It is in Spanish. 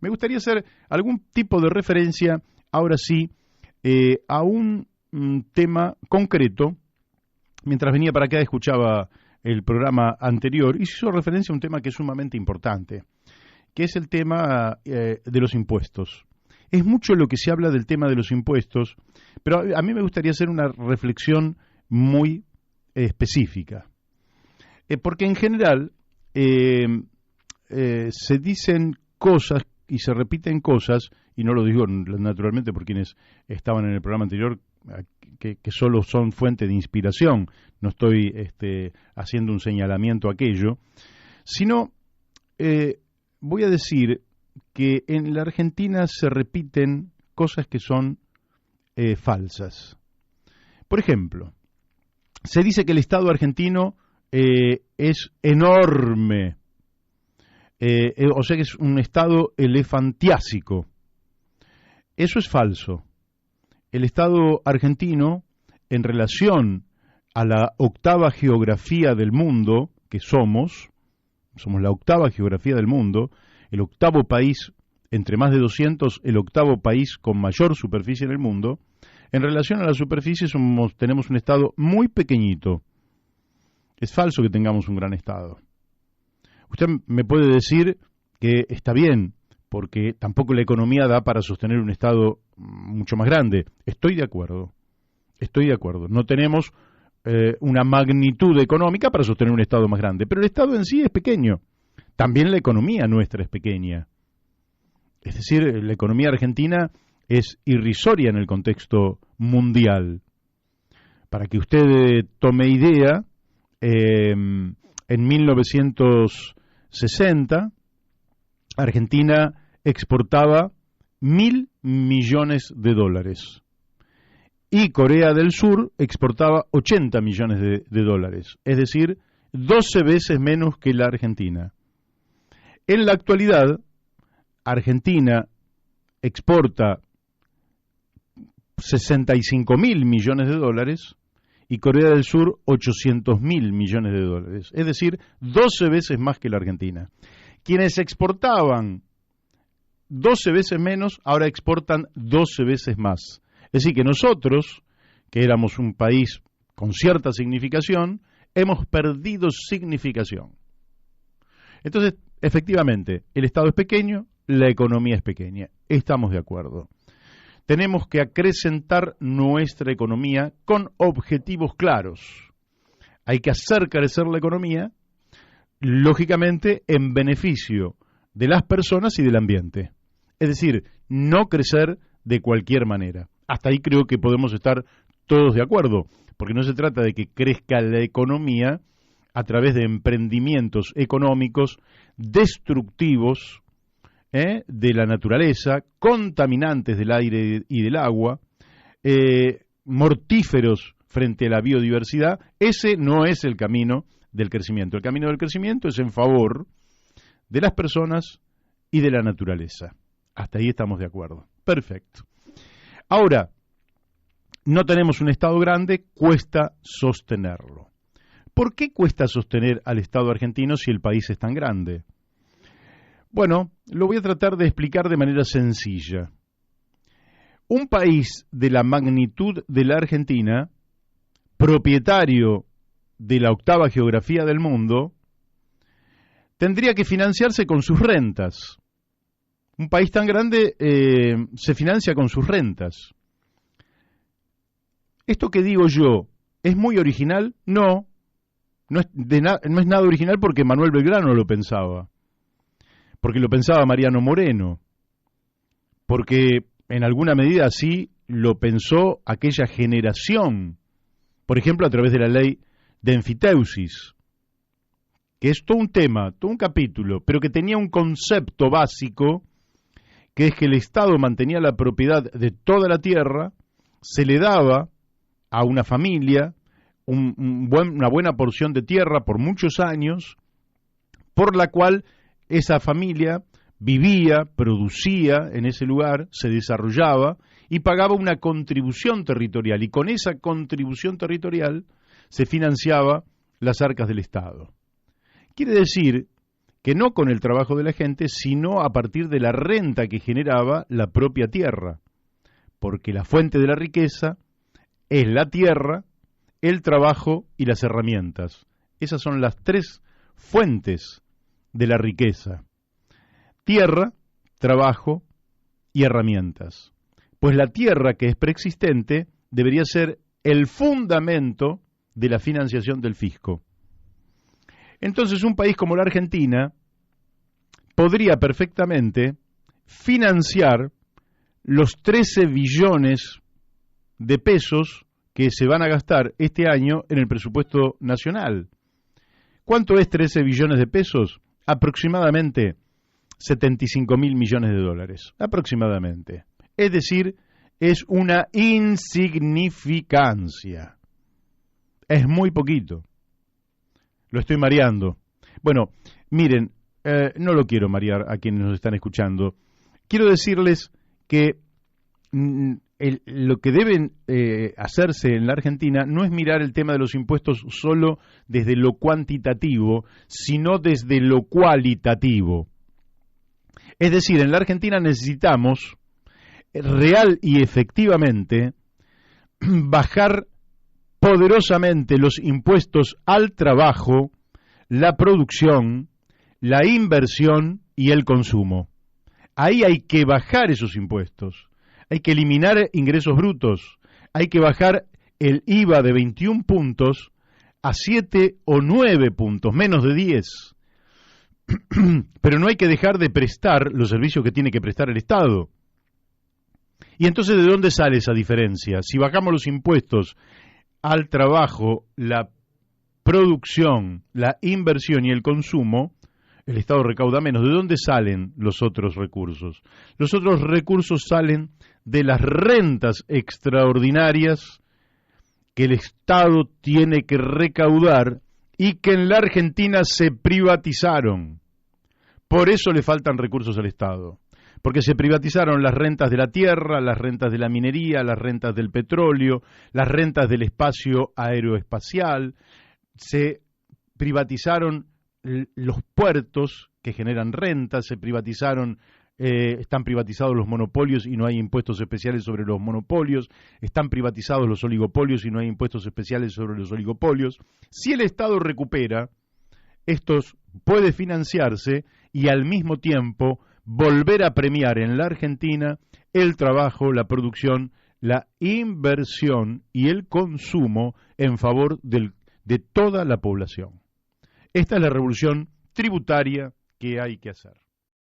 Me gustaría hacer algún tipo de referencia, ahora sí, a un tema concreto. Mientras venía para acá escuchaba el programa anterior y se hizo referencia a un tema que es sumamente importante, que es el tema de los impuestos. Es mucho lo que se habla del tema de los impuestos, pero a mí me gustaría hacer una reflexión muy específica. Porque en general se dicen cosas y se repiten cosas, y no lo digo naturalmente por quienes estaban en el programa anterior, que solo son fuente de inspiración, no estoy haciendo un señalamiento a aquello, sino voy a decir que en la Argentina se repiten cosas que son falsas. Por ejemplo, se dice que el Estado argentino es enorme, o sea que es un Estado elefantiásico. Eso es falso. El Estado argentino, en relación a la octava geografía del mundo que somos la octava geografía del mundo, el octavo país, entre más de 200, el octavo país con mayor superficie en el mundo. En relación a la superficie tenemos un Estado muy pequeñito. Es falso que tengamos un gran Estado. Usted me puede decir que está bien, porque tampoco la economía da para sostener un Estado mucho más grande. Estoy de acuerdo. No tenemos una magnitud económica para sostener un Estado más grande, pero el Estado en sí es pequeño. También la economía nuestra es pequeña. Es decir, la economía argentina es irrisoria en el contexto mundial. Para que usted tome idea, en 1960, Argentina exportaba 1.000 millones de dólares y Corea del Sur exportaba 80 millones de dólares, es decir, 12 veces menos que la Argentina. En la actualidad, Argentina exporta 65.000 millones de dólares y Corea del Sur 800.000 millones de dólares, es decir, 12 veces más que la Argentina. Quienes exportaban 12 veces menos, ahora exportan 12 veces más. Es decir, que nosotros, que éramos un país con cierta significación, hemos perdido significación. Entonces, efectivamente, el Estado es pequeño, la economía es pequeña. Estamos de acuerdo. Tenemos que acrecentar nuestra economía con objetivos claros. Hay que hacer crecer la economía, lógicamente, en beneficio de las personas y del ambiente. Es decir, no crecer de cualquier manera. Hasta ahí creo que podemos estar todos de acuerdo, porque no se trata de que crezca la economía a través de emprendimientos económicos destructivos de la naturaleza, contaminantes del aire y del agua, mortíferos frente a la biodiversidad. Ese no es el camino del crecimiento. El camino del crecimiento es en favor de las personas y de la naturaleza. Hasta ahí estamos de acuerdo. Perfecto. Ahora, no tenemos un Estado grande, cuesta sostenerlo. ¿Por qué cuesta sostener al Estado argentino si el país es tan grande? Bueno, lo voy a tratar de explicar de manera sencilla. Un país de la magnitud de la Argentina, propietario de la octava geografía del mundo, tendría que financiarse con sus rentas. Un país tan grande se financia con sus rentas. ¿Esto que digo yo es muy original? No es nada original porque Manuel Belgrano lo pensaba, porque lo pensaba Mariano Moreno, porque en alguna medida así lo pensó aquella generación, por ejemplo a través de la ley de enfiteusis, que es todo un tema, todo un capítulo, pero que tenía un concepto básico, que es que el Estado mantenía la propiedad de toda la tierra, se le daba a una familia una buena porción de tierra por muchos años, por la cual esa familia vivía, producía en ese lugar, se desarrollaba y pagaba una contribución territorial, y con esa contribución territorial se financiaba las arcas del Estado. Quiere decir que no con el trabajo de la gente, sino a partir de la renta que generaba la propia tierra, porque la fuente de la riqueza es la tierra, el trabajo y las herramientas. Esas son las tres fuentes de la riqueza: tierra, trabajo y herramientas. Pues la tierra, que es preexistente, debería ser el fundamento de la financiación del fisco. Entonces, un país como la Argentina podría perfectamente financiar los 13 billones de pesos que se van a gastar este año en el presupuesto nacional. ¿Cuánto es 13 billones de pesos? Aproximadamente 75.000 millones de dólares, aproximadamente. Es decir, es una insignificancia. Es muy poquito. Lo estoy mareando. Bueno, miren, no lo quiero marear a quienes nos están escuchando. Quiero decirles que lo que deben hacerse en la Argentina no es mirar el tema de los impuestos solo desde lo cuantitativo, sino desde lo cualitativo. Es decir, en la Argentina necesitamos real y efectivamente bajar poderosamente los impuestos al trabajo, la producción, la inversión y el consumo. Ahí hay que bajar esos impuestos, hay que eliminar ingresos brutos, hay que bajar el IVA de 21 puntos a 7 o 9 puntos, menos de 10. Pero no hay que dejar de prestar los servicios que tiene que prestar el Estado. Y entonces, ¿de dónde sale esa diferencia? Si bajamos los impuestos al trabajo, la producción, la inversión y el consumo, el Estado recauda menos. ¿De dónde salen los otros recursos? Los otros recursos salen de las rentas extraordinarias que el Estado tiene que recaudar y que en la Argentina se privatizaron. Por eso le faltan recursos al Estado. Porque se privatizaron las rentas de la tierra, las rentas de la minería, las rentas del petróleo, las rentas del espacio aeroespacial, se privatizaron los puertos que generan rentas, se privatizaron, están privatizados los monopolios y no hay impuestos especiales sobre los monopolios, están privatizados los oligopolios y no hay impuestos especiales sobre los oligopolios. Si el Estado recupera, estos puede financiarse y al mismo tiempo volver a premiar en la Argentina el trabajo, la producción, la inversión y el consumo en favor de toda la población. Esta es la revolución tributaria que hay que hacer.